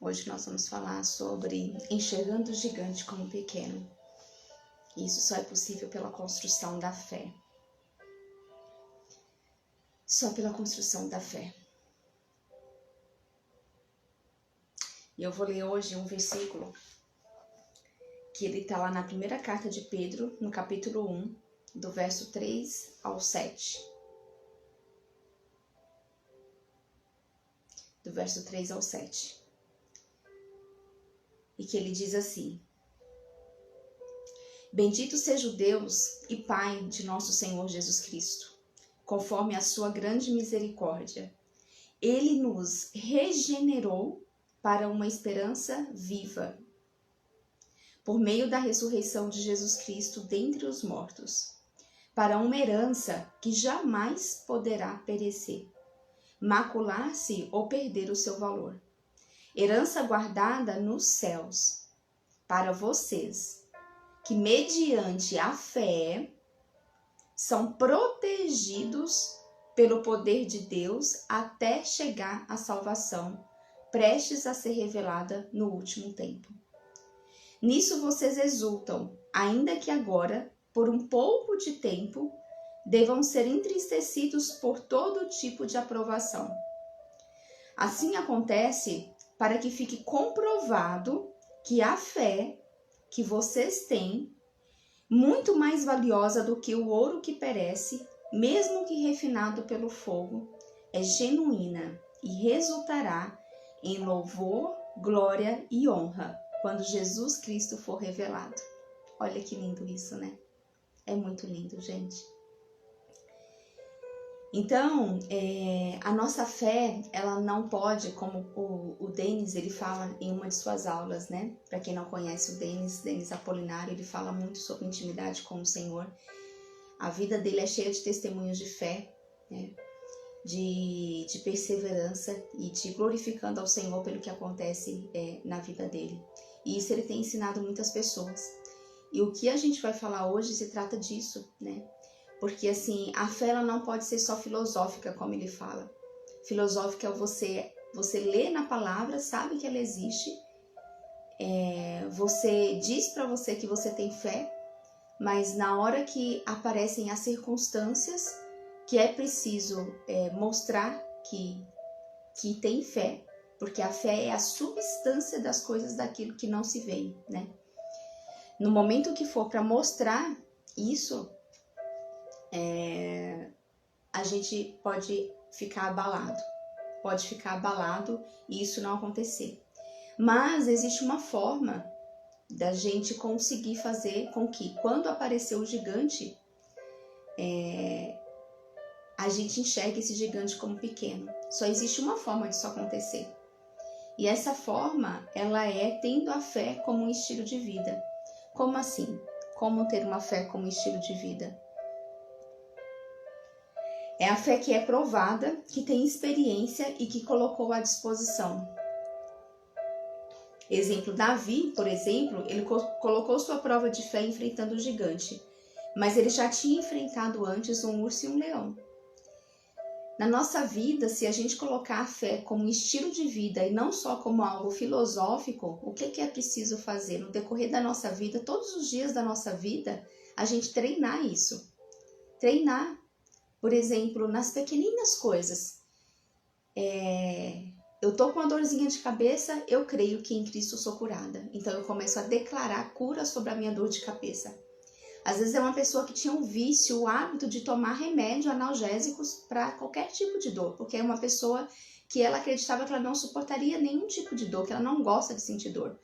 Hoje nós vamos falar sobre enxergando o gigante como pequeno. Isso só é possível pela construção da fé. Só pela construção da fé. E eu vou ler hoje um versículo que ele está lá na primeira carta de Pedro, no capítulo 1, do verso 3 ao 7. Do verso 3 ao 7. E que ele diz assim: Bendito seja o Deus e Pai de nosso Senhor Jesus Cristo, conforme a sua grande misericórdia. Ele nos regenerou para uma esperança viva, por meio da ressurreição de Jesus Cristo dentre os mortos, para uma herança que jamais poderá perecer, macular-se ou perder o seu valor. Herança guardada nos céus, para vocês, que mediante a fé são protegidos pelo poder de Deus até chegar à salvação, prestes a ser revelada no último tempo. Nisso vocês exultam, ainda que agora, por um pouco de tempo, devam ser entristecidos por todo tipo de aprovação. Assim acontece para que fique comprovado que a fé que vocês têm, muito mais valiosa do que o ouro que perece, mesmo que refinado pelo fogo, é genuína e resultará em louvor, glória e honra quando Jesus Cristo for revelado. Olha que lindo isso, né? É muito lindo, gente. Então, a nossa fé, ela não pode, como o Denis, ele fala em uma de suas aulas, né? Para quem não conhece o Denis Apolinário, ele fala muito sobre intimidade com o Senhor. A vida dele é cheia de testemunhos de fé, né? De perseverança e de glorificando ao Senhor pelo que acontece na vida dele. E isso ele tem ensinado muitas pessoas. E o que a gente vai falar hoje se trata disso, né? Porque assim, a fé ela não pode ser só filosófica, como ele fala. Filosófica é você lê na palavra, sabe que ela existe, você diz para você que você tem fé, mas na hora que aparecem as circunstâncias, que é preciso mostrar que tem fé, porque a fé é a substância das coisas daquilo que não se vê, né? No momento que for para mostrar isso, a gente pode ficar abalado e isso não acontecer. Mas existe uma forma da gente conseguir fazer com que, quando aparecer o gigante, a gente enxergue esse gigante como pequeno. Só existe uma forma disso acontecer. E essa forma, ela é tendo a fé como um estilo de vida. Como assim? Como ter uma fé como estilo de vida? É a fé que é provada, que tem experiência e que colocou à disposição. Exemplo, Davi, por exemplo, ele colocou sua prova de fé enfrentando o gigante, mas ele já tinha enfrentado antes um urso e um leão. Na nossa vida, se a gente colocar a fé como estilo de vida e não só como algo filosófico, o que é preciso fazer no decorrer da nossa vida, todos os dias da nossa vida, a gente treinar isso. Treinar. Por exemplo, nas pequeninas coisas. Eu tô com uma dorzinha de cabeça, eu creio que em Cristo sou curada. Então eu começo a declarar cura sobre a minha dor de cabeça. Às vezes é uma pessoa que tinha um vício, o hábito de tomar remédio analgésicos para qualquer tipo de dor. Porque é uma pessoa que ela acreditava que ela não suportaria nenhum tipo de dor, que ela não gosta de sentir dor.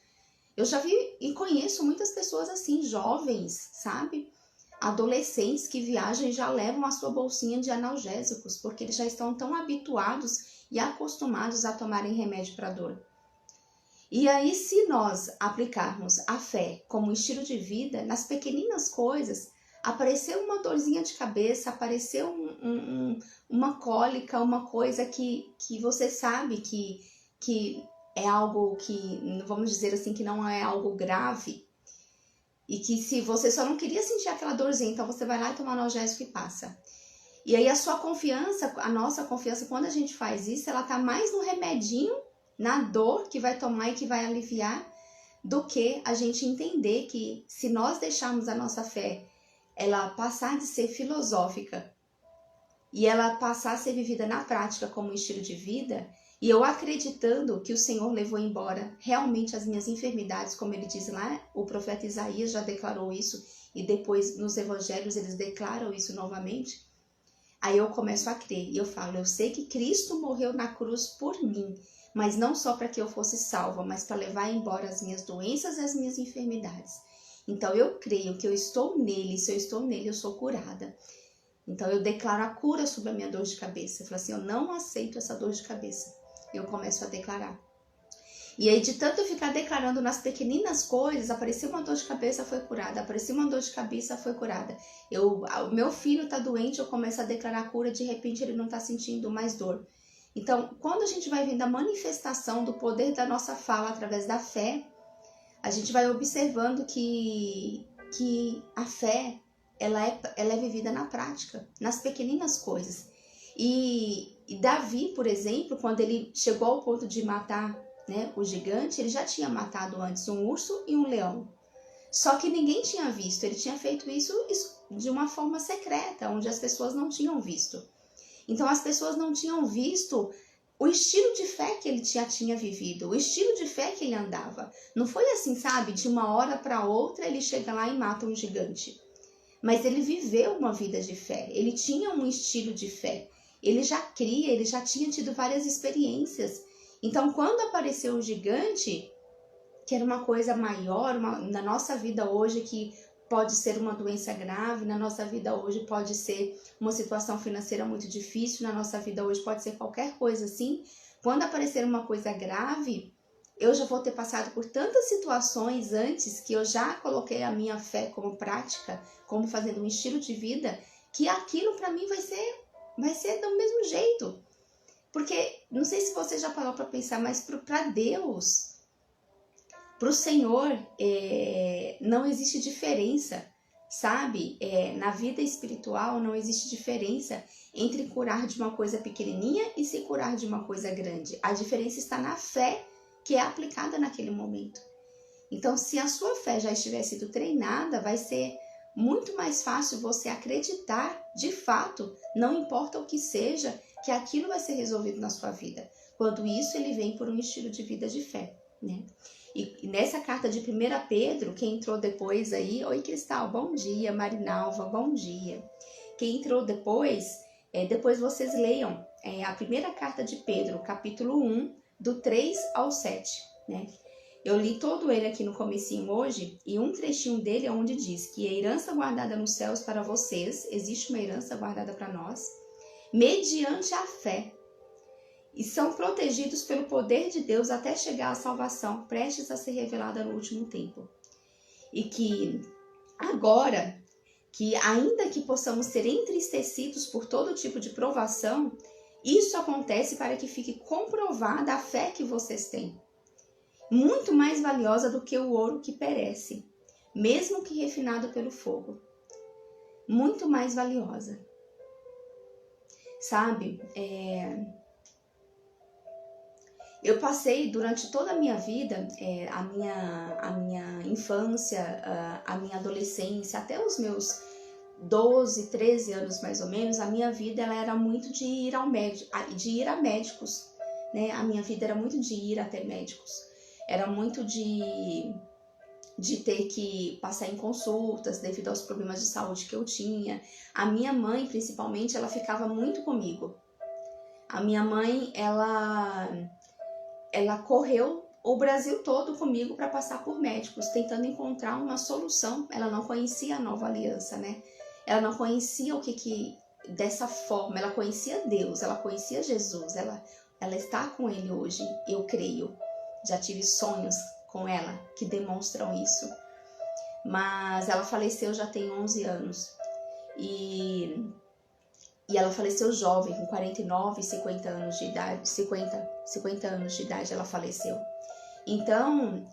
Eu já vi e conheço muitas pessoas assim, jovens, sabe? Adolescentes que viajam e já levam a sua bolsinha de analgésicos, porque eles já estão tão habituados e acostumados a tomarem remédio para dor. E aí, se nós aplicarmos a fé como estilo de vida, nas pequeninas coisas, apareceu uma dorzinha de cabeça, apareceu uma cólica, uma coisa que você sabe que é algo que, vamos dizer assim, que não é algo grave, e que se você só não queria sentir aquela dorzinha, então você vai lá e toma analgésico e passa. E aí a sua confiança, a nossa confiança, quando a gente faz isso, ela tá mais no remedinho na dor que vai tomar e que vai aliviar, do que a gente entender que se nós deixarmos a nossa fé ela passar de ser filosófica e ela passar a ser vivida na prática como um estilo de vida, e eu acreditando que o Senhor levou embora realmente as minhas enfermidades, como ele diz lá, o profeta Isaías já declarou isso, e depois nos evangelhos eles declaram isso novamente, aí eu começo a crer, e eu falo, eu sei que Cristo morreu na cruz por mim, mas não só para que eu fosse salva, mas para levar embora as minhas doenças e as minhas enfermidades. Então eu creio que eu estou nele, se eu estou nele eu sou curada. Então eu declaro a cura sobre a minha dor de cabeça. Eu falo assim, eu não aceito essa dor de cabeça. Eu começo a declarar. E aí de tanto eu ficar declarando nas pequeninas coisas, apareceu uma dor de cabeça, foi curada. Apareceu uma dor de cabeça, foi curada. O meu filho está doente, eu começo a declarar a cura, de repente ele não está sentindo mais dor. Então, quando a gente vai vendo a manifestação do poder da nossa fala através da fé, a gente vai observando que a fé ela é vivida na prática, nas pequeninas coisas. E Davi, por exemplo, quando ele chegou ao ponto de matar, né, o gigante, ele já tinha matado antes um urso e um leão. Só que ninguém tinha visto, ele tinha feito isso de uma forma secreta, onde as pessoas não tinham visto. Então as pessoas não tinham visto o estilo de fé que ele já tinha vivido, o estilo de fé que ele andava. Não foi assim, sabe, de uma hora para outra ele chega lá e mata um gigante. Mas ele viveu uma vida de fé, ele tinha um estilo de fé, ele já cria, ele já tinha tido várias experiências. Então, quando apareceu o gigante, que era uma coisa maior, na nossa vida hoje, que pode ser uma doença grave, na nossa vida hoje pode ser uma situação financeira muito difícil, na nossa vida hoje pode ser qualquer coisa assim. Quando aparecer uma coisa grave, eu já vou ter passado por tantas situações antes que eu já coloquei a minha fé como prática, como fazendo um estilo de vida, que aquilo para mim vai ser do mesmo jeito. Porque, não sei se você já parou para pensar, mas para Deus, para o Senhor, não existe diferença, sabe? Na vida espiritual não existe diferença entre curar de uma coisa pequenininha e se curar de uma coisa grande. A diferença está na fé que é aplicada naquele momento. Então, se a sua fé já estiver sido treinada, vai ser muito mais fácil você acreditar, de fato, não importa o que seja, que aquilo vai ser resolvido na sua vida. Quando isso, ele vem por um estilo de vida de fé, né? E nessa carta de 1 Pedro, quem entrou depois aí... Oi, Cristal, bom dia. Marinalva, bom dia. Quem entrou depois, depois vocês leiam a primeira carta de Pedro, capítulo 1, do 3 ao 7, né? Eu li todo ele aqui no comecinho hoje, e um trechinho dele é onde diz que a herança guardada nos céus para vocês, existe uma herança guardada para nós, mediante a fé, e são protegidos pelo poder de Deus até chegar à salvação, prestes a ser revelada no último tempo. E que agora, que ainda que possamos ser entristecidos por todo tipo de provação, isso acontece para que fique comprovada a fé que vocês têm. Muito mais valiosa do que o ouro que perece, mesmo que refinado pelo fogo. Muito mais valiosa. Sabe, eu passei durante toda a minha vida, a minha infância, a minha adolescência, até os meus 12, 13 anos mais ou menos, a minha vida ela era muito de ir ao médico, de ir a médicos, né? A minha vida era muito de ir até médicos. Era muito de ter que passar em consultas devido aos problemas de saúde que eu tinha. A minha mãe, principalmente, ela ficava muito comigo. A minha mãe, ela correu o Brasil todo comigo para passar por médicos, tentando encontrar uma solução. Ela não conhecia a Nova Aliança, né? Ela não conhecia o que dessa forma. Ela conhecia Deus, ela conhecia Jesus. Ela está com ele hoje, eu creio. Já tive sonhos com ela que demonstram isso. Mas ela faleceu já tem 11 anos. E ela faleceu jovem, com 49, 50 anos de idade. 50 anos de idade ela faleceu. Então,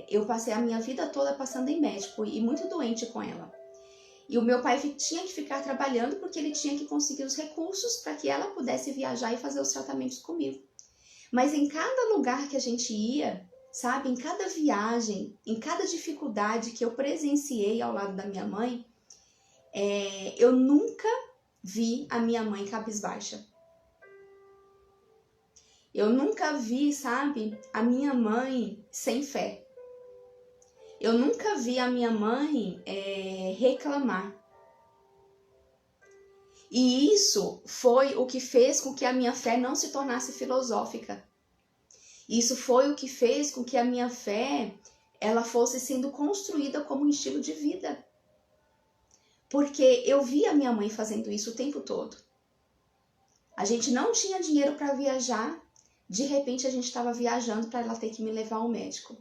eu passei a minha vida toda passando em médico e muito doente com ela. E o meu pai tinha que ficar trabalhando porque ele tinha que conseguir os recursos para que ela pudesse viajar e fazer os tratamentos comigo. Mas em cada lugar que a gente ia, sabe, em cada viagem, em cada dificuldade que eu presenciei ao lado da minha mãe, eu nunca vi a minha mãe cabisbaixa. Eu nunca vi, sabe, a minha mãe sem fé. Eu nunca vi a minha mãe reclamar. E isso foi o que fez com que a minha fé não se tornasse filosófica. Isso foi o que fez com que a minha fé ela fosse sendo construída como um estilo de vida. Porque eu vi a minha mãe fazendo isso o tempo todo. A gente não tinha dinheiro para viajar, de repente a gente estava viajando para ela ter que me levar ao médico.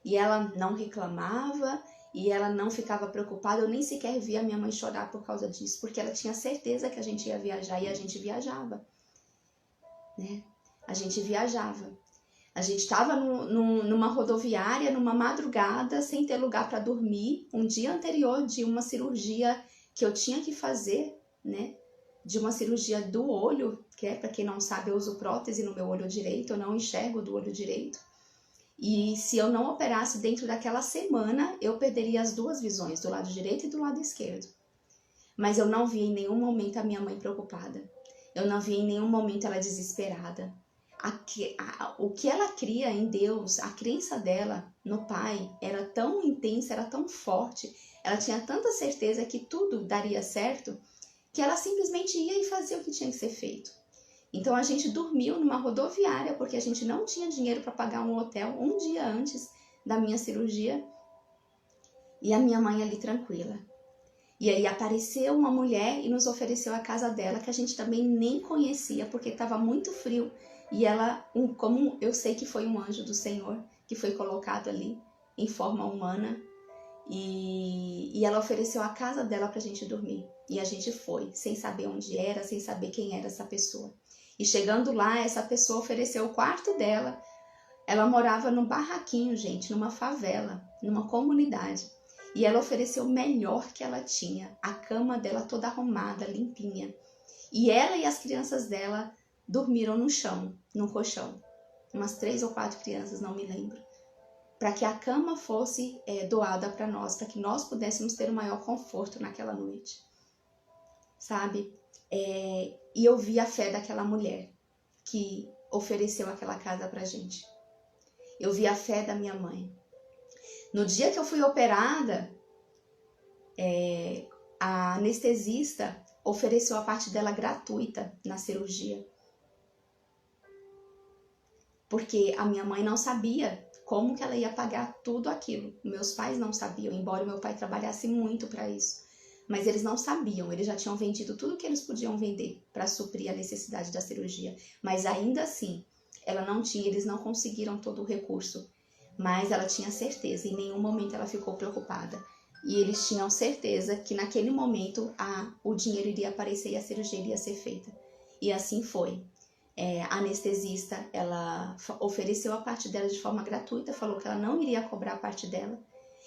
E ela não reclamava, e ela não ficava preocupada, eu nem sequer via a minha mãe chorar por causa disso, porque ela tinha certeza que a gente ia viajar, e a gente viajava, né? A gente viajava. A gente estava numa rodoviária, numa madrugada, sem ter lugar para dormir, um dia anterior de uma cirurgia que eu tinha que fazer, né? De uma cirurgia do olho, que para quem não sabe, eu uso prótese no meu olho direito, eu não enxergo do olho direito. E se eu não operasse dentro daquela semana, eu perderia as duas visões, do lado direito e do lado esquerdo. Mas eu não vi em nenhum momento a minha mãe preocupada. Eu não vi em nenhum momento ela desesperada. O que ela cria em Deus, a crença dela no Pai, era tão intensa, era tão forte. Ela tinha tanta certeza que tudo daria certo, que ela simplesmente ia e fazia o que tinha que ser feito. Então a gente dormiu numa rodoviária porque a gente não tinha dinheiro para pagar um hotel um dia antes da minha cirurgia. E a minha mãe ali tranquila. E aí apareceu uma mulher e nos ofereceu a casa dela, que a gente também nem conhecia porque estava muito frio. E ela, como eu sei que foi um anjo do Senhor que foi colocado ali em forma humana, e ela ofereceu a casa dela para a gente dormir. E a gente foi, sem saber onde era, sem saber quem era essa pessoa. E chegando lá, essa pessoa ofereceu o quarto dela. Ela morava num barraquinho, gente, numa favela, numa comunidade. E ela ofereceu o melhor que ela tinha. A cama dela toda arrumada, limpinha. E ela e as crianças dela dormiram no chão, no colchão. Umas 3 ou 4 crianças, não me lembro. Para que a cama fosse doada para nós, para que nós pudéssemos ter o maior conforto naquela noite. Sabe? E eu vi a fé daquela mulher que ofereceu aquela casa pra gente. Eu vi a fé da minha mãe. No dia que eu fui operada, a anestesista ofereceu a parte dela gratuita na cirurgia. Porque a minha mãe não sabia como que ela ia pagar tudo aquilo. Meus pais não sabiam, embora o meu pai trabalhasse muito para isso. Mas eles não sabiam, eles já tinham vendido tudo que eles podiam vender para suprir a necessidade da cirurgia. Mas ainda assim, ela não tinha, eles não conseguiram todo o recurso. Mas ela tinha certeza, em nenhum momento ela ficou preocupada. E eles tinham certeza que naquele momento o dinheiro iria aparecer e a cirurgia iria ser feita. E assim foi. A anestesista, ela ofereceu a parte dela de forma gratuita, falou que ela não iria cobrar a parte dela.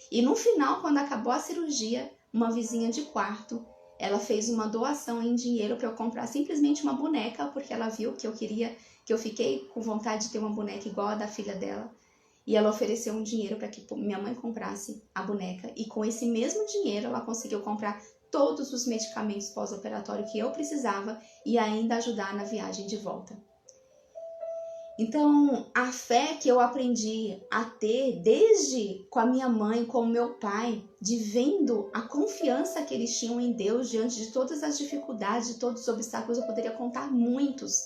E no final, quando acabou a cirurgia, uma vizinha de quarto, ela fez uma doação em dinheiro para eu comprar simplesmente uma boneca, porque ela viu que eu fiquei com vontade de ter uma boneca igual a da filha dela. E ela ofereceu um dinheiro para que minha mãe comprasse a boneca. E com esse mesmo dinheiro, ela conseguiu comprar todos os medicamentos pós-operatório que eu precisava e ainda ajudar na viagem de volta. Então, a fé que eu aprendi a ter desde com a minha mãe, com o meu pai, de vendo a confiança que eles tinham em Deus diante de todas as dificuldades, de todos os obstáculos, eu poderia contar muitos,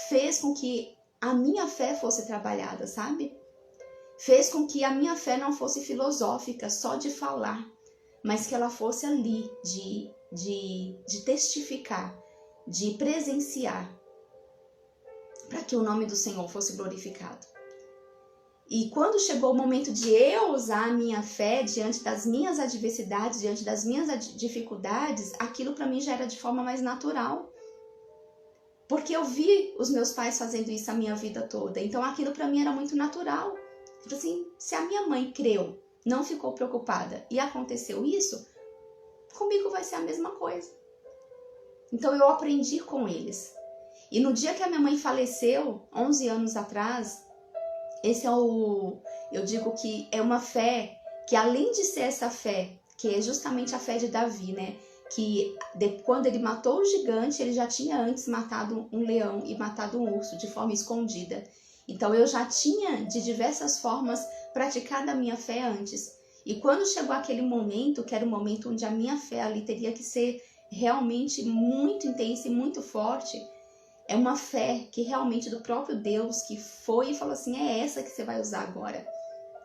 fez com que a minha fé fosse trabalhada, sabe? Fez com que a minha fé não fosse filosófica, só de falar, mas que ela fosse ali, de testificar, de presenciar, para que o nome do Senhor fosse glorificado. E quando chegou o momento de eu usar a minha fé diante das minhas adversidades, diante das minhas dificuldades, aquilo para mim já era de forma mais natural. Porque eu vi os meus pais fazendo isso a minha vida toda. Então aquilo para mim era muito natural. Tipo assim, se a minha mãe creu, não ficou preocupada e aconteceu isso, comigo vai ser a mesma coisa. Então eu aprendi com eles. E no dia que a minha mãe faleceu, 11 anos atrás, esse é eu digo que é uma fé que, além de ser essa fé, que é justamente a fé de Davi, né? Que quando ele matou o gigante, ele já tinha antes matado um leão e matado um urso de forma escondida. Então eu já tinha, de diversas formas, praticado a minha fé antes. E quando chegou aquele momento, que era o momento onde a minha fé ali teria que ser realmente muito intensa e muito forte, é uma fé que realmente do próprio Deus, que foi e falou assim, é essa que você vai usar agora,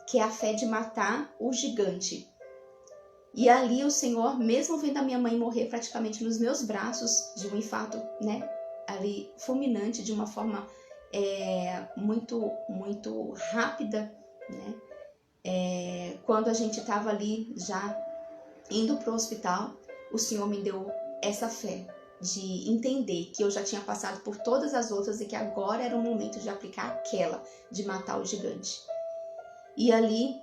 que é a fé de matar o gigante. E ali o Senhor, mesmo vendo a minha mãe morrer praticamente nos meus braços de um infarto, né, ali fulminante, de uma forma muito, muito rápida, né, quando a gente estava ali já indo para o hospital, o Senhor me deu essa fé de entender que eu já tinha passado por todas as outras e que agora era o momento de aplicar aquela, de matar o gigante. E ali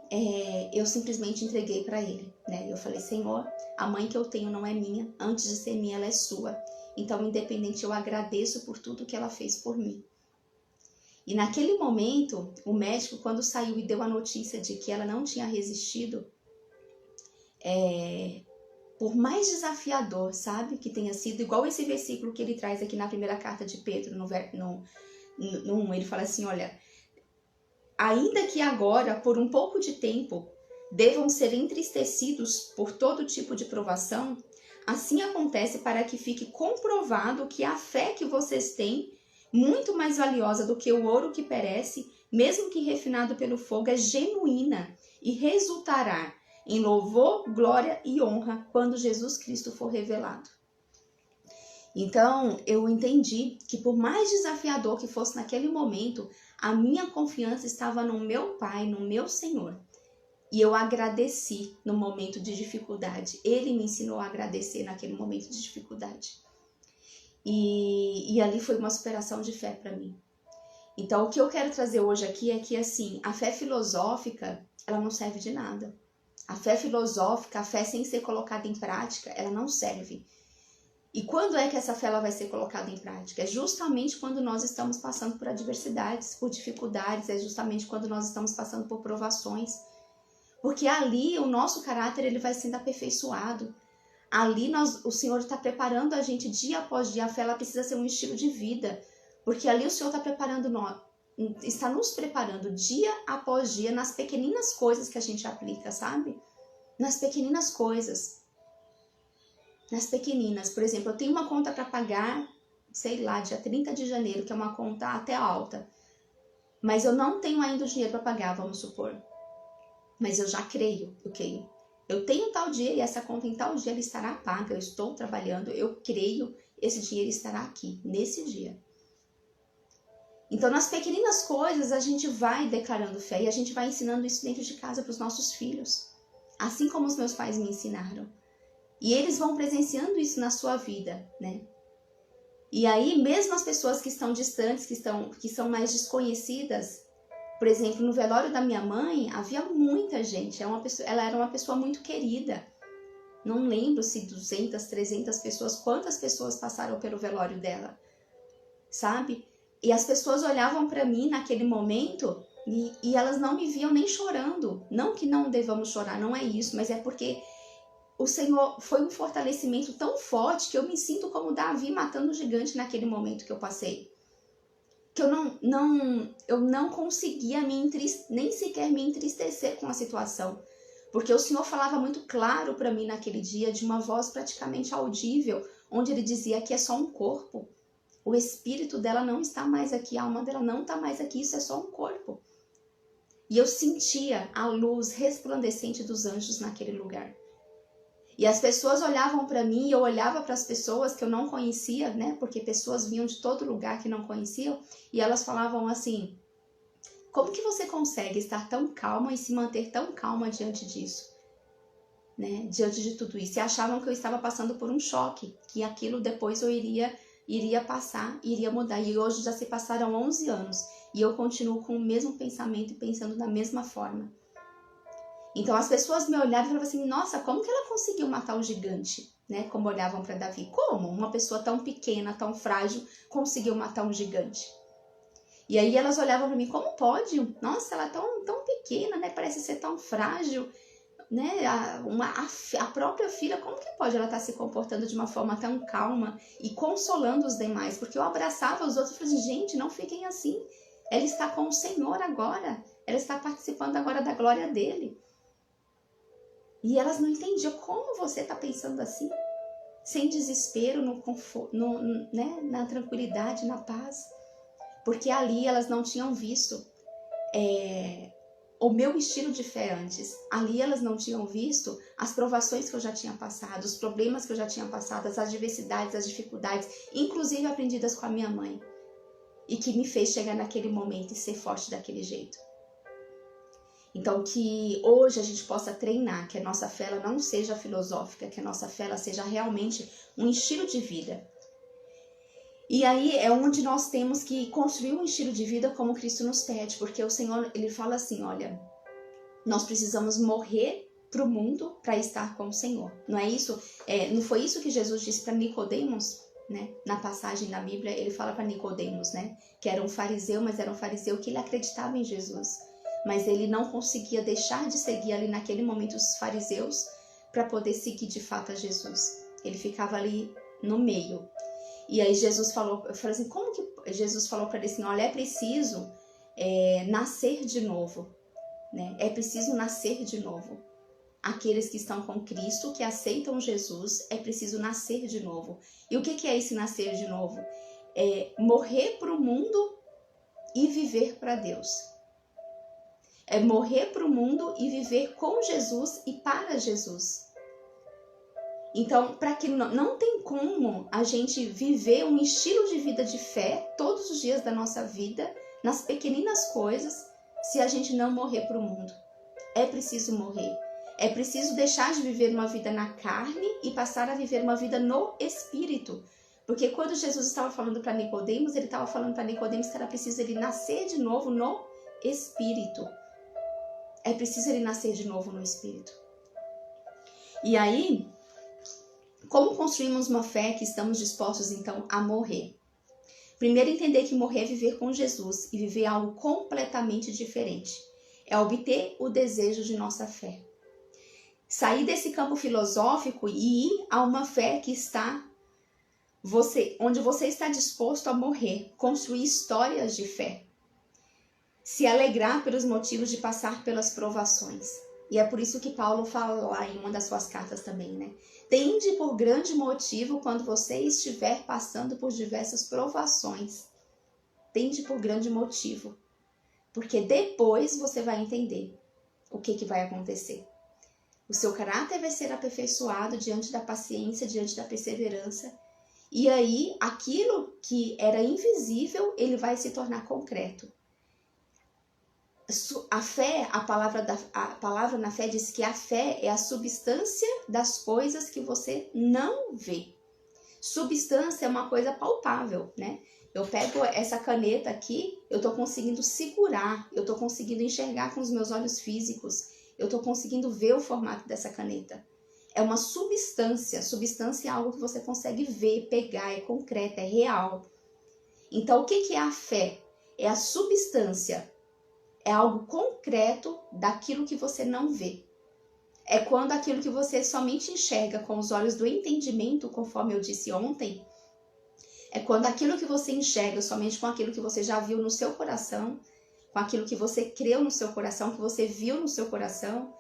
eu simplesmente entreguei para ele, né? Eu falei, Senhor, a mãe que eu tenho não é minha, antes de ser minha ela é sua. Então, independente, eu agradeço por tudo que ela fez por mim. E naquele momento, o médico, quando saiu e deu a notícia de que ela não tinha resistido, por mais desafiador, sabe, que tenha sido, igual esse versículo que ele traz aqui na primeira carta de Pedro, no 1, ele fala assim, olha, ainda que agora, por um pouco de tempo, devam ser entristecidos por todo tipo de provação, assim acontece para que fique comprovado que a fé que vocês têm, muito mais valiosa do que o ouro que perece, mesmo que refinado pelo fogo, é genuína e resultará em louvor, glória e honra quando Jesus Cristo for revelado. Então, eu entendi que por mais desafiador que fosse naquele momento, a minha confiança estava no meu Pai, no meu Senhor. E eu agradeci no momento de dificuldade. Ele me ensinou a agradecer naquele momento de dificuldade. E ali foi uma superação de fé para mim. Então, o que eu quero trazer hoje aqui é que, assim, a fé filosófica, ela não serve de nada. A fé filosófica, a fé sem ser colocada em prática, ela não serve. E quando é que essa fé ela vai ser colocada em prática? É justamente quando nós estamos passando por adversidades, por dificuldades, é justamente quando nós estamos passando por provações. Porque ali o nosso caráter ele vai sendo aperfeiçoado. Ali o Senhor está preparando a gente dia após dia. A fé ela precisa ser um estilo de vida. Porque ali o Senhor está nos preparando dia após dia nas pequeninas coisas que a gente aplica, sabe? Nas pequeninas coisas. Nas pequeninas. Por exemplo, eu tenho uma conta para pagar, sei lá, dia 30 de janeiro, que é uma conta até alta. Mas eu não tenho ainda o dinheiro para pagar, vamos supor. Mas eu já creio, ok? Eu tenho tal dia e essa conta em tal dia ela estará paga. Eu estou trabalhando, eu creio, esse dinheiro estará aqui, nesse dia. Então, nas pequeninas coisas, a gente vai declarando fé e a gente vai ensinando isso dentro de casa para os nossos filhos. Assim como os meus pais me ensinaram. E eles vão presenciando isso na sua vida, né? E aí, mesmo as pessoas que estão distantes, que são mais desconhecidas, por exemplo, no velório da minha mãe, havia muita gente. Ela era uma pessoa muito querida. Não lembro se 200, 300 pessoas, quantas pessoas passaram pelo velório dela, sabe? E as pessoas olhavam para mim naquele momento e elas não me viam nem chorando. Não que não devamos chorar, não é isso, mas é porque o Senhor foi um fortalecimento tão forte que eu me sinto como Davi matando o gigante naquele momento que eu passei. Que eu não conseguia nem sequer me entristecer com a situação. Porque o Senhor falava muito claro para mim naquele dia, de uma voz praticamente audível, onde ele dizia que é só um corpo. O espírito dela não está mais aqui, a alma dela não está mais aqui, isso é só um corpo. E eu sentia a luz resplandecente dos anjos naquele lugar. E as pessoas olhavam para mim e eu olhava para as pessoas que eu não conhecia, né? Porque pessoas vinham de todo lugar que não conheciam e elas falavam assim, como que você consegue estar tão calma e se manter tão calma diante disso? Né? Diante de tudo isso. E achavam que eu estava passando por um choque, que aquilo depois eu iria passar, iria mudar. E hoje já se passaram 11 anos e eu continuo com o mesmo pensamento e pensando da mesma forma. Então as pessoas me olhavam e falavam assim, nossa, como que ela conseguiu matar o gigante? Né? Como olhavam para Davi. Como uma pessoa tão pequena, tão frágil, conseguiu matar um gigante? E aí elas olhavam para mim, como pode? Nossa, ela é tão pequena, né? Parece ser tão frágil, né? A própria filha, como que pode ela estar se comportando de uma forma tão calma e consolando os demais? Porque eu abraçava os outros e falei assim, gente, não fiquem assim. Ela está com o Senhor agora. Ela está participando agora da glória dele. E elas não entendiam como você está pensando assim, sem desespero, no conforto, né? Na tranquilidade, na paz. Porque ali elas não tinham visto o meu estilo de fé antes. Ali elas não tinham visto as provações que eu já tinha passado, os problemas que eu já tinha passado, as adversidades, as dificuldades, inclusive aprendidas com a minha mãe. E que me fez chegar naquele momento e ser forte daquele jeito. Então que hoje a gente possa treinar, que a nossa fé ela não seja filosófica, que a nossa fé ela seja realmente um estilo de vida. E aí é onde nós temos que construir um estilo de vida como Cristo nos pede, porque o Senhor, ele fala assim, olha, nós precisamos morrer para o mundo para estar com o Senhor. Não é isso? Não foi isso que Jesus disse para Nicodemos, né? Na passagem da Bíblia, ele fala para Nicodemos, né? Que era um fariseu, mas era um fariseu que ele acreditava em Jesus. Mas ele não conseguia deixar de seguir ali naquele momento os fariseus para poder seguir de fato a Jesus. Ele ficava ali no meio. E aí Jesus falou, eu falei assim, como que Jesus falou para ele assim, olha, é preciso nascer de novo, né? É preciso nascer de novo. Aqueles que estão com Cristo, que aceitam Jesus, é preciso nascer de novo. E o que é esse nascer de novo? É morrer para o mundo e viver para Deus. É morrer para o mundo e viver com Jesus e para Jesus. Então, para que não tem como a gente viver um estilo de vida de fé todos os dias da nossa vida, nas pequeninas coisas, se a gente não morrer para o mundo. É preciso morrer. É preciso deixar de viver uma vida na carne e passar a viver uma vida no Espírito. Porque quando Jesus estava falando para Nicodemos, ele estava falando para Nicodemos que era preciso ele nascer de novo no Espírito. É preciso ele nascer de novo no Espírito. E aí, como construímos uma fé que estamos dispostos, então, a morrer? Primeiro, entender que morrer é viver com Jesus e viver algo completamente diferente. É obter o desejo de nossa fé. Sair desse campo filosófico e ir a uma fé que está onde você está disposto a morrer, construir histórias de fé. Se alegrar pelos motivos de passar pelas provações. E é por isso que Paulo fala lá em uma das suas cartas também, né? Tende por grande motivo quando você estiver passando por diversas provações. Tende por grande motivo. Porque depois você vai entender o que vai acontecer. O seu caráter vai ser aperfeiçoado diante da paciência, diante da perseverança. E aí, aquilo que era invisível, ele vai se tornar concreto. A fé, a palavra na fé diz que a fé é a substância das coisas que você não vê. Substância é uma coisa palpável, né? Eu pego essa caneta aqui, eu tô conseguindo segurar, eu tô conseguindo enxergar com os meus olhos físicos, eu tô conseguindo ver o formato dessa caneta. É uma substância, substância é algo que você consegue ver, pegar, é concreto, é real. Então, o que é a fé? É a substância. É algo concreto daquilo que você não vê. É quando aquilo que você somente enxerga com os olhos do entendimento, conforme eu disse ontem, é quando aquilo que você enxerga somente com aquilo que você já viu no seu coração, com aquilo que você creu no seu coração, que você viu no seu coração,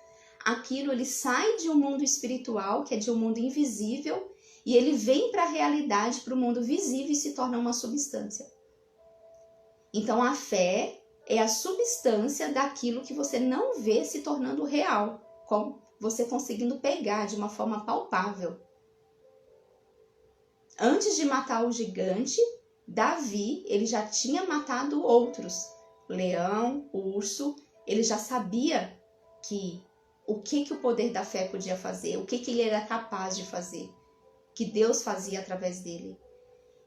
aquilo ele sai de um mundo espiritual, que é de um mundo invisível, e ele vem para a realidade, para o mundo visível e se torna uma substância. Então a fé é a substância daquilo que você não vê se tornando real, com você conseguindo pegar de uma forma palpável. Antes de matar o gigante, Davi, ele já tinha matado outros. Leão, urso, ele já sabia o que o poder da fé podia fazer, o que ele era capaz de fazer, que Deus fazia através dele.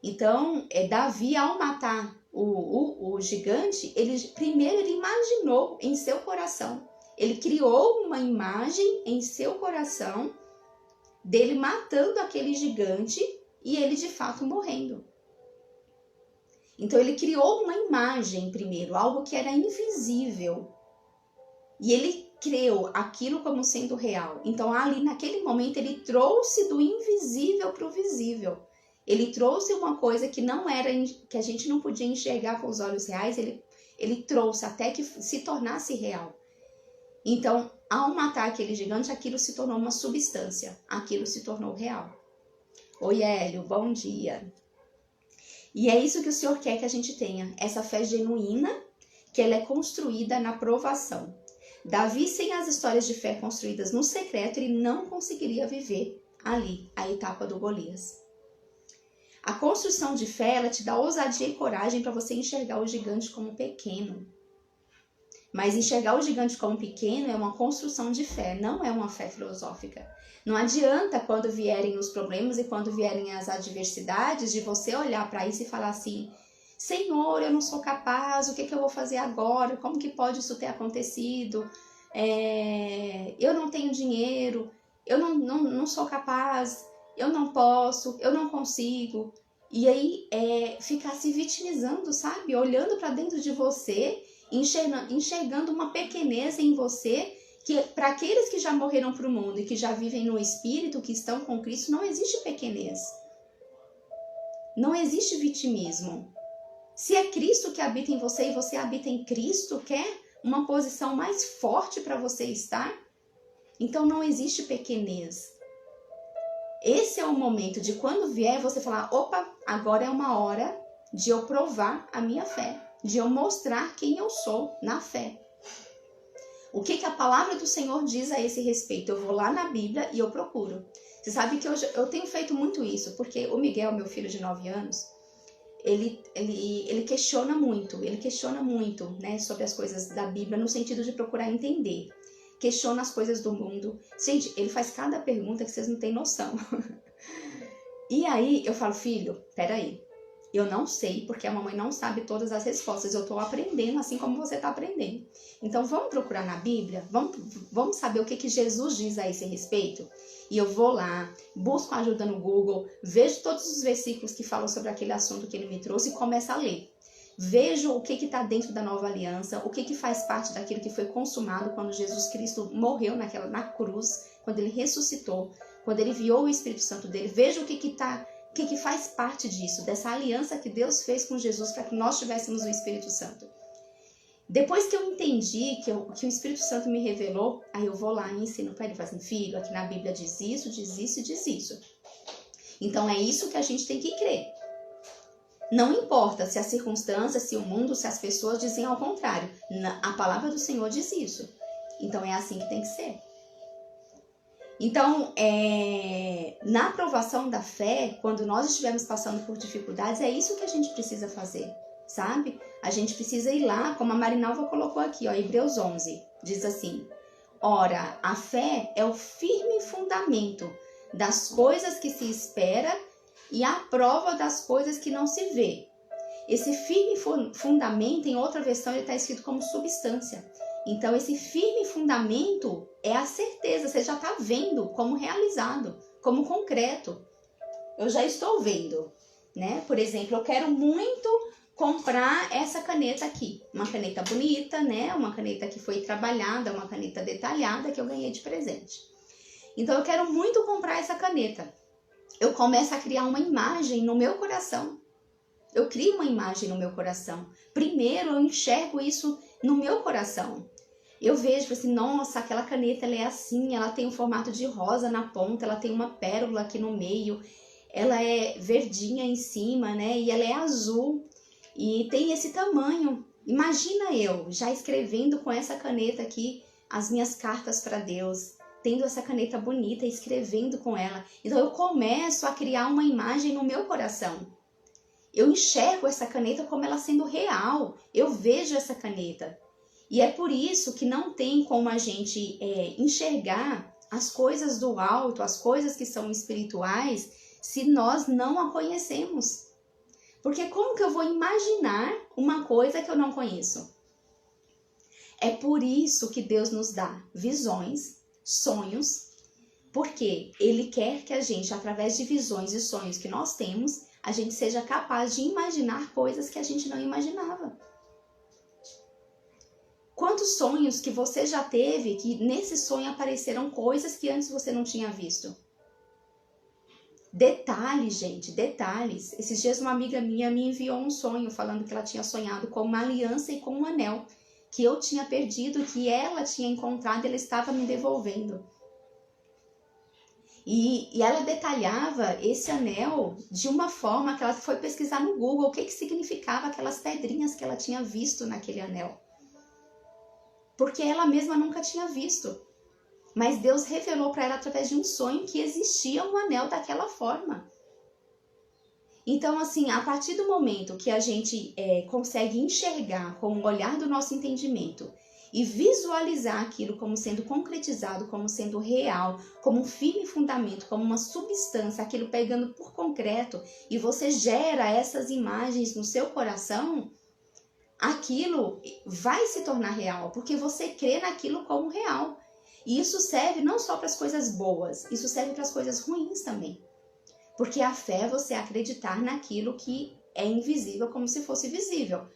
Então, Davi, ao matar o gigante, primeiro ele imaginou em seu coração, Ele criou uma imagem em seu coração dele matando aquele gigante e ele de fato morrendo. Então ele criou uma imagem primeiro, algo que era invisível. E ele creu aquilo como sendo real. Então ali naquele momento ele trouxe do invisível para o visível. Ele trouxe uma coisa que não era, que a gente não podia enxergar com os olhos reais, ele trouxe até que se tornasse real. Então, ao matar aquele gigante, aquilo se tornou uma substância, aquilo se tornou real. Oi, Hélio, bom dia. E é isso que o Senhor quer que a gente tenha, essa fé genuína, que ela é construída na provação. Davi, sem as histórias de fé construídas no secreto, ele não conseguiria viver ali a etapa do Golias. A construção de fé, ela te dá ousadia e coragem para você enxergar o gigante como pequeno. Mas enxergar o gigante como pequeno é uma construção de fé, não é uma fé filosófica. Não adianta quando vierem os problemas e quando vierem as adversidades de você olhar para isso e falar assim: Senhor, eu não sou capaz, o que eu vou fazer agora? Como que pode isso ter acontecido? Eu não tenho dinheiro, eu não sou capaz, eu não posso, eu não consigo. E aí ficar se vitimizando, sabe? Olhando para dentro de você, enxergando uma pequenez em você, que para aqueles que já morreram para o mundo e que já vivem no Espírito, que estão com Cristo, não existe pequenez. Não existe vitimismo. Se é Cristo que habita em você e você habita em Cristo, quer uma posição mais forte para você estar? Então não existe pequenez. Esse é o momento de quando vier você falar: opa, agora é uma hora de eu provar a minha fé, de eu mostrar quem eu sou na fé. O que a palavra do Senhor diz a esse respeito? Eu vou lá na Bíblia e eu procuro. Você sabe que eu tenho feito muito isso, porque o Miguel, meu filho de 9 anos, ele questiona muito, né, sobre as coisas da Bíblia, no sentido de procurar entender. Questiona as coisas do mundo. Gente, ele faz cada pergunta que vocês não têm noção. E aí eu falo: filho, peraí, eu não sei, porque a mamãe não sabe todas as respostas. Eu estou aprendendo assim como você está aprendendo. Então vamos procurar na Bíblia? Vamos saber o que Jesus diz a esse respeito? E eu vou lá, busco ajuda no Google, vejo todos os versículos que falam sobre aquele assunto que ele me trouxe e começo a ler. Vejo o que está dentro da nova aliança, o que faz parte daquilo que foi consumado quando Jesus Cristo morreu na cruz, quando ele ressuscitou, quando ele enviou o Espírito Santo dele. Vejo o que faz parte disso, dessa aliança que Deus fez com Jesus para que nós tivéssemos o Espírito Santo. Depois que eu entendi, que o Espírito Santo me revelou, aí eu vou lá e ensino para ele, falo assim: filho, aqui na Bíblia diz isso, diz isso e diz isso. Então é isso que a gente tem que crer. Não importa se as circunstâncias, se o mundo, se as pessoas dizem ao contrário. A palavra do Senhor diz isso. Então é assim que tem que ser. Então, na aprovação da fé, quando nós estivermos passando por dificuldades, é isso que a gente precisa fazer, sabe? A gente precisa ir lá, como a Marinalva colocou aqui, ó, Hebreus 11, diz assim: ora, a fé é o firme fundamento das coisas que se espera e a prova das coisas que não se vê. Esse firme fundamento, em outra versão, ele está escrito como substância. Então, esse firme fundamento é a certeza, você já está vendo como realizado, como concreto. Eu já estou vendo, né? Por exemplo, eu quero muito comprar essa caneta aqui. Uma caneta bonita, né? Uma caneta que foi trabalhada, uma caneta detalhada que eu ganhei de presente. Então, eu quero muito comprar essa caneta. Eu começo a criar uma imagem no meu coração. Eu crio uma imagem no meu coração. Primeiro, eu enxergo isso no meu coração. Eu vejo assim: nossa, aquela caneta ela é assim, ela tem um formato de rosa na ponta, ela tem uma pérola aqui no meio, ela é verdinha em cima, né? E ela é azul e tem esse tamanho. Imagina eu já escrevendo com essa caneta aqui as minhas cartas para Deus, tendo essa caneta bonita e escrevendo com ela. Então eu começo a criar uma imagem no meu coração. Eu enxergo essa caneta como ela sendo real. Eu vejo essa caneta. E é por isso que não tem como a gente enxergar as coisas do alto, as coisas que são espirituais, se nós não a conhecemos. Porque como que eu vou imaginar uma coisa que eu não conheço? É por isso que Deus nos dá visões, sonhos, porque Ele quer que a gente, através de visões e sonhos que nós temos, a gente seja capaz de imaginar coisas que a gente não imaginava. Quantos sonhos que você já teve que nesse sonho apareceram coisas que antes você não tinha visto? Detalhes, gente, detalhes. Esses dias uma amiga minha me enviou um sonho falando que ela tinha sonhado com uma aliança e com um anel que eu tinha perdido, que ela tinha encontrado e ela estava me devolvendo. E ela detalhava esse anel de uma forma que ela foi pesquisar no Google o que significava aquelas pedrinhas que ela tinha visto naquele anel. Porque ela mesma nunca tinha visto. Mas Deus revelou para ela através de um sonho que existia um anel daquela forma. Então, assim, a partir do momento que a gente consegue enxergar com o olhar do nosso entendimento e visualizar aquilo como sendo concretizado, como sendo real, como um firme fundamento, como uma substância, aquilo pegando por concreto, e você gera essas imagens no seu coração, aquilo vai se tornar real, porque você crê naquilo como real. E isso serve não só para as coisas boas, isso serve para as coisas ruins também. Porque a fé é você acreditar naquilo que é invisível como se fosse visível.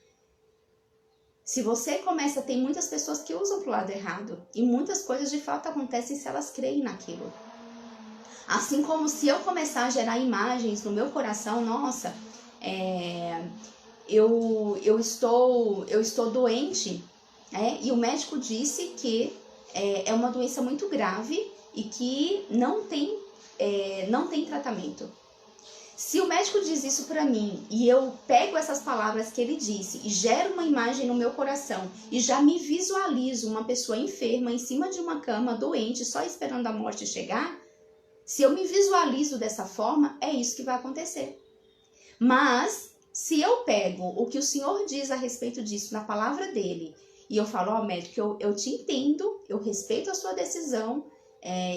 Se você começa, tem muitas pessoas que usam para o lado errado. E muitas coisas de fato acontecem se elas creem naquilo. Assim como se eu começar a gerar imagens no meu coração, nossa, eu estou doente, e o médico disse que é uma doença muito grave e que não tem tratamento. Se o médico diz isso para mim e eu pego essas palavras que ele disse e gero uma imagem no meu coração e já me visualizo uma pessoa enferma em cima de uma cama, doente, só esperando a morte chegar, se eu me visualizo dessa forma, é isso que vai acontecer. Mas se eu pego o que o Senhor diz a respeito disso na palavra dele e eu falo, médico, eu te entendo, eu respeito a sua decisão,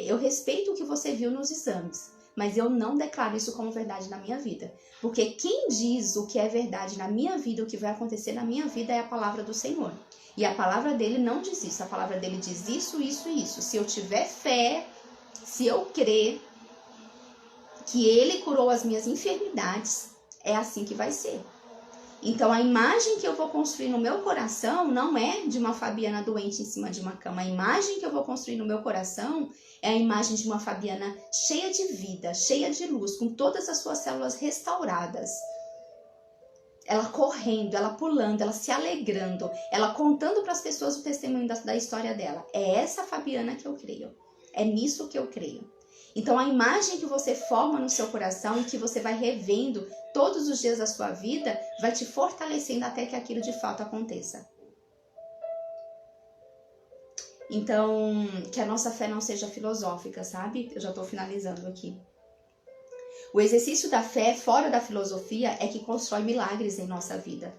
eu respeito o que você viu nos exames, mas eu não declaro isso como verdade na minha vida. Porque quem diz o que é verdade na minha vida, o que vai acontecer na minha vida é a palavra do Senhor. E a palavra dele não diz isso, a palavra dele diz isso, isso e isso. Se eu tiver fé, se eu crer que ele curou as minhas enfermidades, é assim que vai ser. Então, a imagem que eu vou construir no meu coração não é de uma Fabiana doente em cima de uma cama. A imagem que eu vou construir no meu coração é a imagem de uma Fabiana cheia de vida, cheia de luz, com todas as suas células restauradas. Ela correndo, ela pulando, ela se alegrando, ela contando para as pessoas o testemunho da história dela. É essa Fabiana que eu creio. É nisso que eu creio. Então, a imagem que você forma no seu coração e que você vai revendo todos os dias da sua vida, vai te fortalecendo até que aquilo de fato aconteça. Então, que a nossa fé não seja filosófica, sabe? Eu já estou finalizando aqui. O exercício da fé fora da filosofia é que constrói milagres em nossa vida.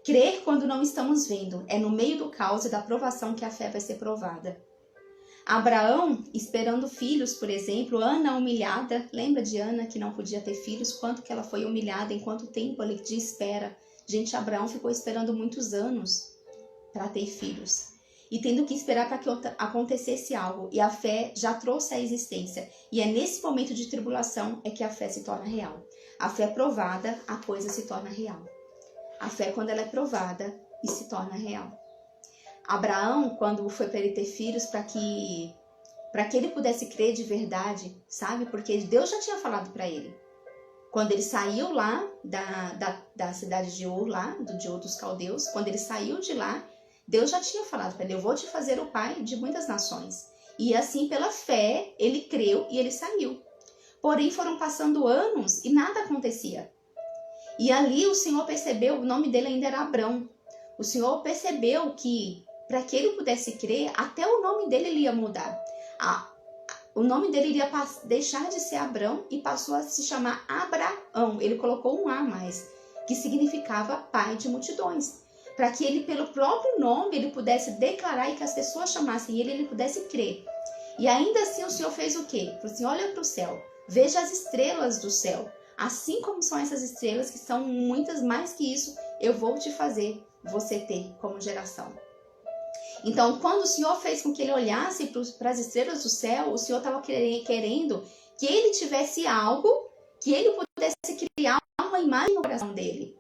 Crer quando não estamos vendo é no meio do caos e da provação que a fé vai ser provada. Abraão esperando filhos, por exemplo, Ana humilhada, lembra de Ana que não podia ter filhos, quanto que ela foi humilhada, em quanto tempo ali de espera. Gente, Abraão ficou esperando muitos anos para ter filhos e tendo que esperar para que acontecesse algo, e a fé já trouxe a existência, e é nesse momento de tribulação é que a fé se torna real. A fé provada, a coisa se torna real. A fé, quando ela é provada, e se torna real. Abraão, quando foi para ele ter filhos, para que ele pudesse crer de verdade, sabe? Porque Deus já tinha falado para ele. Quando ele saiu lá da cidade de Ur, de Ur dos Caldeus, quando ele saiu de lá, Deus já tinha falado para ele, eu vou te fazer o pai de muitas nações. E assim, pela fé, ele creu e ele saiu. Porém, foram passando anos e nada acontecia. E ali o Senhor percebeu, o nome dele ainda era Abrão. O Senhor percebeu que para que ele pudesse crer, até o nome dele ele ia mudar. O nome dele iria deixar de ser Abrão e passou a se chamar Abraão. Ele colocou um A mais, que significava pai de multidões. Para que ele, pelo próprio nome, ele pudesse declarar e que as pessoas chamassem ele pudesse crer. E ainda assim o Senhor fez o quê? Falou assim, olha para o céu, veja as estrelas do céu. Assim como são essas estrelas, que são muitas mais que isso, eu vou te fazer você ter como geração. Então, quando o Senhor fez com que ele olhasse para as estrelas do céu, o Senhor estava querendo que ele tivesse algo, que ele pudesse criar uma imagem no coração dele.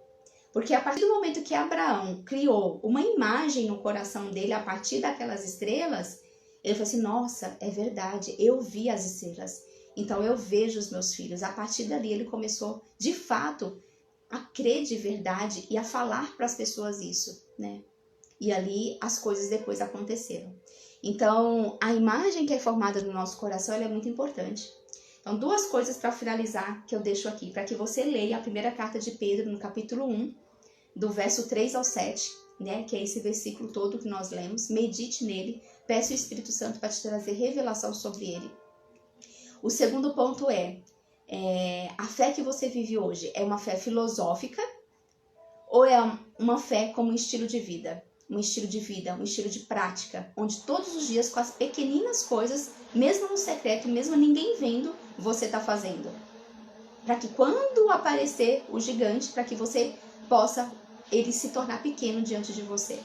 Porque a partir do momento que Abraão criou uma imagem no coração dele a partir daquelas estrelas, ele falou assim, nossa, é verdade, eu vi as estrelas, então eu vejo os meus filhos. A partir dali ele começou, de fato, a crer de verdade e a falar para as pessoas isso, né? E ali as coisas depois aconteceram. Então, a imagem que é formada no nosso coração, ela é muito importante. Então, duas coisas para finalizar que eu deixo aqui, para que você leia a primeira carta de Pedro, no capítulo 1, do verso 3 ao 7, né? Que é esse versículo todo que nós lemos. Medite nele, peça o Espírito Santo para te trazer revelação sobre ele. O segundo ponto a fé que você vive hoje é uma fé filosófica ou é uma fé como um estilo de vida? Um estilo de vida, um estilo de prática, onde todos os dias, com as pequeninas coisas, mesmo no secreto, mesmo ninguém vendo, você está fazendo. Para que quando aparecer o gigante, para que você possa ele se tornar pequeno diante de você.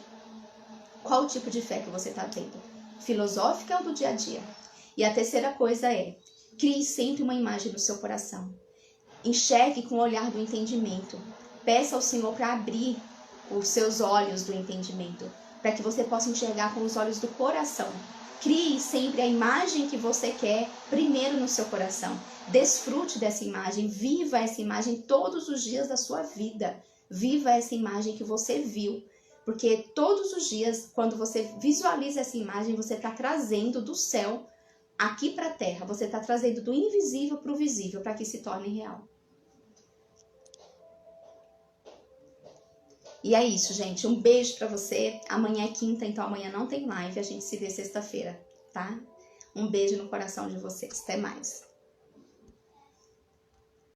Qual o tipo de fé que você está tendo? Filosófica ou do dia a dia? E a terceira coisa crie sempre uma imagem no seu coração. Enxergue com o olhar do entendimento. Peça ao Senhor para abrir os seus olhos do entendimento, para que você possa enxergar com os olhos do coração. Crie sempre a imagem que você quer primeiro no seu coração. Desfrute dessa imagem, viva essa imagem todos os dias da sua vida. Viva essa imagem que você viu, porque todos os dias, quando você visualiza essa imagem, você está trazendo do céu aqui para a terra, você está trazendo do invisível para o visível, para que se torne real. E é isso, gente. Um beijo pra você. Amanhã é quinta, então amanhã não tem live. A gente se vê sexta-feira, tá? Um beijo no coração de vocês. Até mais.